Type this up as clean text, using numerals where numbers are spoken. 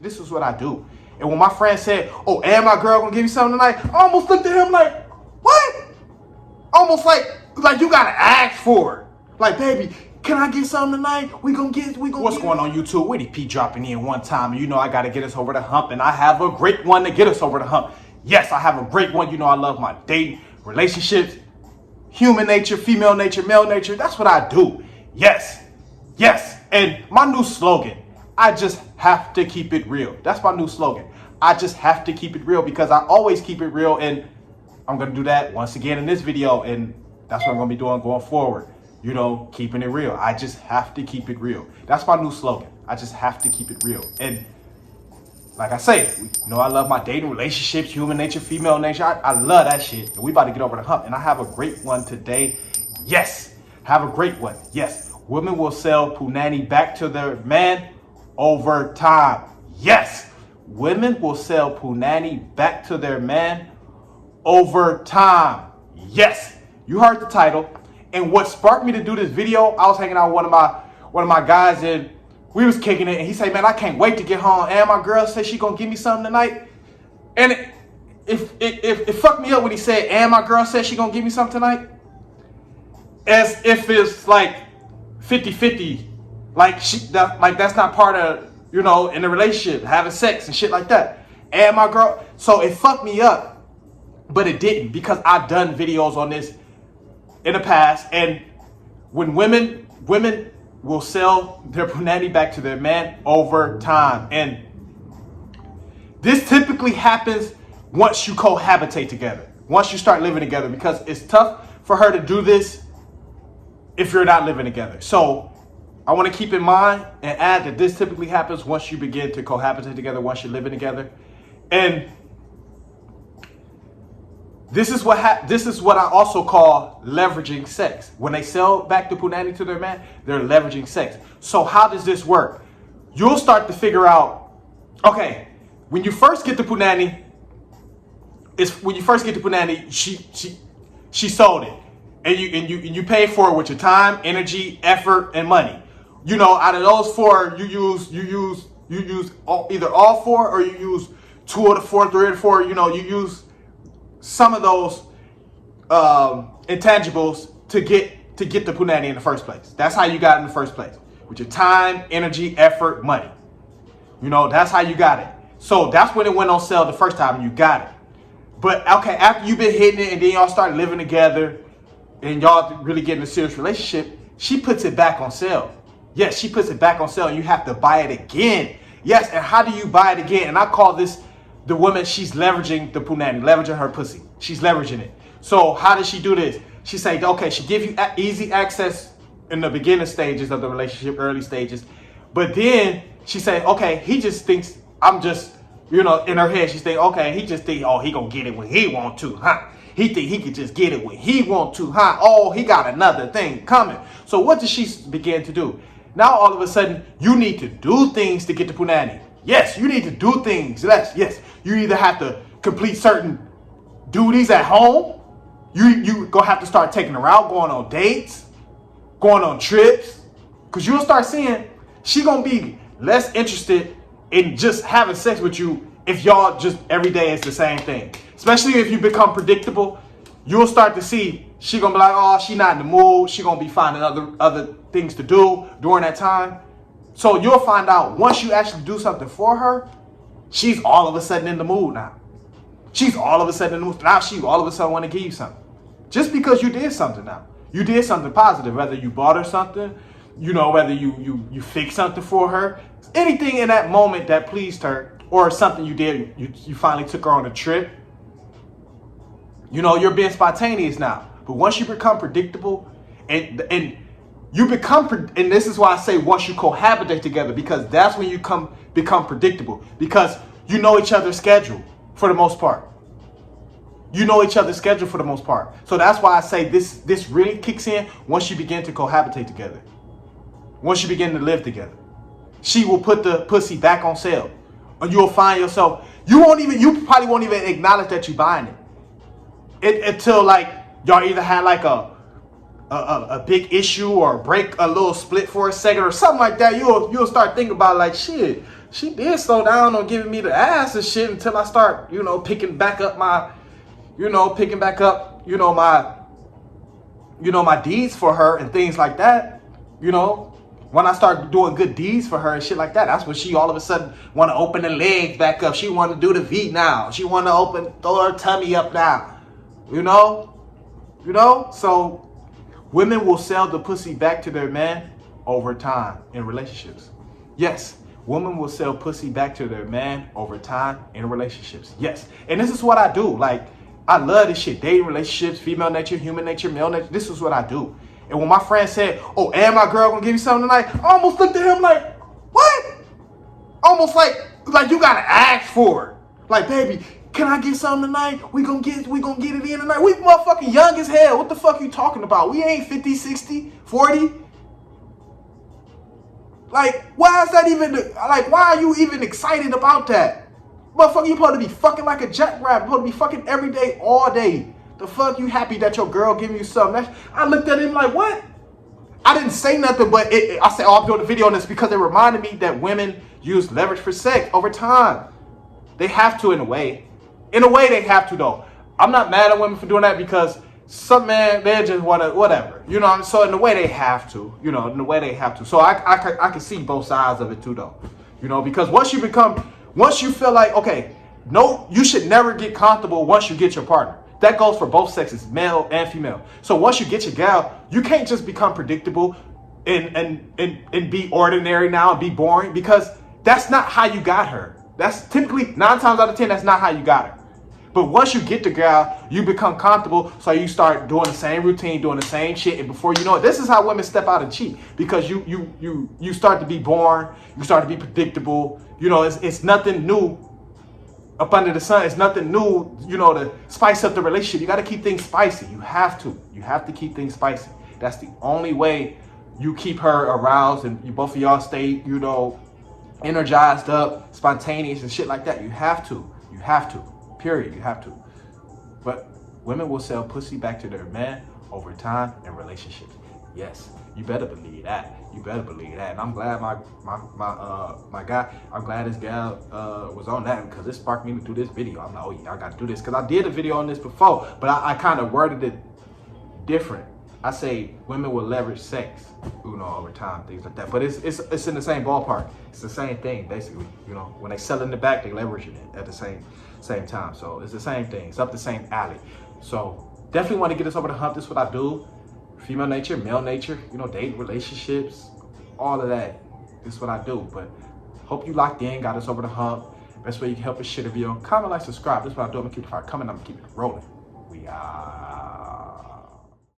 this is what I do. And when my friend said, oh, and my girl gonna give you something tonight, I almost looked at him like, what? Almost like you gotta ask for it. Like, baby, can I get something tonight? What's going on, YouTube? Witty P dropping in one time. And you know I gotta get us over the hump. And I have a great one to get us over the hump. Yes, I have a great one. You know I love my dating, relationships, human nature, female nature, male nature. That's what I do. Yes. Yes. And my new slogan, I just have to keep it real. That's my new slogan. I just have to keep it real because I always keep it real. And I'm going to do that once again in this video. And that's what I'm going to be doing going forward. You know, keeping it real. I just have to keep it real. That's my new slogan. I just have to keep it real. And like I say, you know, I love my dating, relationships, human nature, female nature. I love that shit. And we about to get over the hump. And I have a great one today. Yes. Have a great one. Yes. Women will sell punani back to their man over time. Yes. Women will sell punani back to their man over time. Yes. You heard the title. And what sparked me to do this video, I was hanging out with one of my guys and we was kicking it, and he said, man, I can't wait to get home. And my girl said she gonna give me something tonight. And it fucked me up when he said, and my girl said she gonna give me something tonight. As if it's like 50-50. Like that's not part of, you know, in a relationship, having sex and shit like that. And my girl, so it fucked me up, but it didn't, because I've done videos on this in the past. And when women will sell their punani back to their man over time. And this typically happens once you cohabitate together, once you start living together, because it's tough for her to do this if you're not living together. So I want to keep in mind and add that this typically happens once you begin to cohabitate together, once you're living together. And this is what I also call leveraging sex. When they sell back the punani to their man, they're leveraging sex. So how does this work? You'll start to figure out, okay, when you first get the punani, she sold it, and you pay for it with your time, energy, effort, and money. You know, out of those four, you use either all four, or you use 2 of the 4, 3 of the 4. You know, you use some of those intangibles to get the punani in the first place. That's how you got it in the first place, with your time, energy, effort, money. You know, that's how you got it. So that's when it went on sale the first time, and you got it. But okay, after you've been hitting it, and then y'all start living together, and y'all really get in a serious relationship, she puts it back on sale. Yes, she puts it back on sale, and you have to buy it again. Yes, and how do you buy it again? And I call this the woman, she's leveraging the punani, leveraging her pussy. She's leveraging it. So how does she do this? She say, okay, she give you easy access in the beginning stages of the relationship, early stages. But then she say, okay, he just thinks I'm just, you know, in her head, she's thinking, okay, he just think, oh, he gonna get it when he want to, huh? He think he could just get it when he want to, huh? Oh, he got another thing coming. So what does she begin to do? Now all of a sudden, you need to do things to get the punani. Yes, you need to do things. Yes, you either have to complete certain duties at home. You gonna have to start taking her out, going on dates, going on trips, because you'll start seeing she gonna be less interested in just having sex with you if y'all just every day is the same thing. Especially if you become predictable, you'll start to see she gonna be like, oh, she not in the mood. She gonna be finding other things to do during that time. So you'll find out once you actually do something for her, she's all of a sudden in the mood now. She's all of a sudden in the mood. Now she all of a sudden want to give you something. Just because you did something now. You did something positive. Whether you bought her something, you know, whether you fixed something for her. Anything in that moment that pleased her, or something you did, you finally took her on a trip. You know, you're being spontaneous now. But once you become predictable, and you become, and this is why I say once you cohabitate together, because that's when you become predictable, because you know each other's schedule for the most part. You know each other's schedule for the most part. So that's why I say this really kicks in once you begin to cohabitate together. Once you begin to live together. She will put the pussy back on sale. And you'll find yourself, you probably won't even acknowledge that you're buying it. Until like y'all either had like a big issue or a little split for a second or something like that. You'll start thinking about like, shit, she did slow down on giving me the ass and shit until I start, you know, picking back up my, my deeds for her and things like that. You know, when I start doing good deeds for her and shit like that, that's when she all of a sudden want to open the legs back up. She want to do the V now. She want to throw her tummy up now. You know, so women will sell the pussy back to their man over time in relationships. Yes, women will sell pussy back to their man over time in relationships. Yes, and this is what I do. Like, I love this shit. Dating, relationships, female nature, human nature, male nature. This is what I do. And when my friend said, oh, and my girl gonna give you something tonight, I almost looked at him like, what? Almost like you gotta ask for it. Like, baby, can I get something tonight? We gonna get it in tonight. We motherfucking young as hell. What the fuck are you talking about? We ain't 50, 60, 40. Like, why is that even, like, why are you even excited about that? Motherfucker, you supposed to be fucking like a jackrabbit. You supposed to be fucking every day, all day. The fuck you happy that your girl giving you something? I looked at him like, what? I didn't say nothing, but I said, oh, I'm doing a video on this because it reminded me that women use leverage for sex over time. They have to in a way. In a way, they have to, though. I'm not mad at women for doing that because some men, they just want to, whatever. You know, so in a way, they have to. You know, in a way, they have to. So I can see both sides of it, too, though. You know, because once you feel like, okay, no, you should never get comfortable once you get your partner. That goes for both sexes, male and female. So once you get your gal, you can't just become predictable and be ordinary now and be boring, because that's not how you got her. That's typically 9 times out of 10, that's not how you got her. But once you get the gal, you become comfortable, so you start doing the same routine, doing the same shit, and before you know it, this is how women step out and cheat, because you start to be boring, you start to be predictable. You know, it's nothing new up under the sun. It's nothing new, you know, to spice up the relationship. You got to keep things spicy. You have to keep things spicy. That's the only way you keep her aroused and you both of y'all stay, you know, energized up, spontaneous and shit like that. You have to, period. You have to. But women will sell pussy back to their man over time in relationships. Yes, you better believe that. And I'm glad my guy, I'm glad this gal was on that, because it sparked me to do this video. I'm like, oh yeah, I got to do this, because I did a video on this before, but I kind of worded it different. I say women will leverage sex, you know, over time, things like that. But it's in the same ballpark. It's the same thing, basically. You know, when they sell in the back, they leveraging it at the same time. So it's the same thing. It's up the same alley. So definitely want to get us over the hump. This is what I do. Female nature, male nature, you know, dating, relationships, all of that. This is what I do. But hope you locked in, got us over the hump. Best way you can help us, share the video. Comment, like, subscribe. This is what I do. I'm going to keep the fire coming. I'm going to keep it rolling. We are.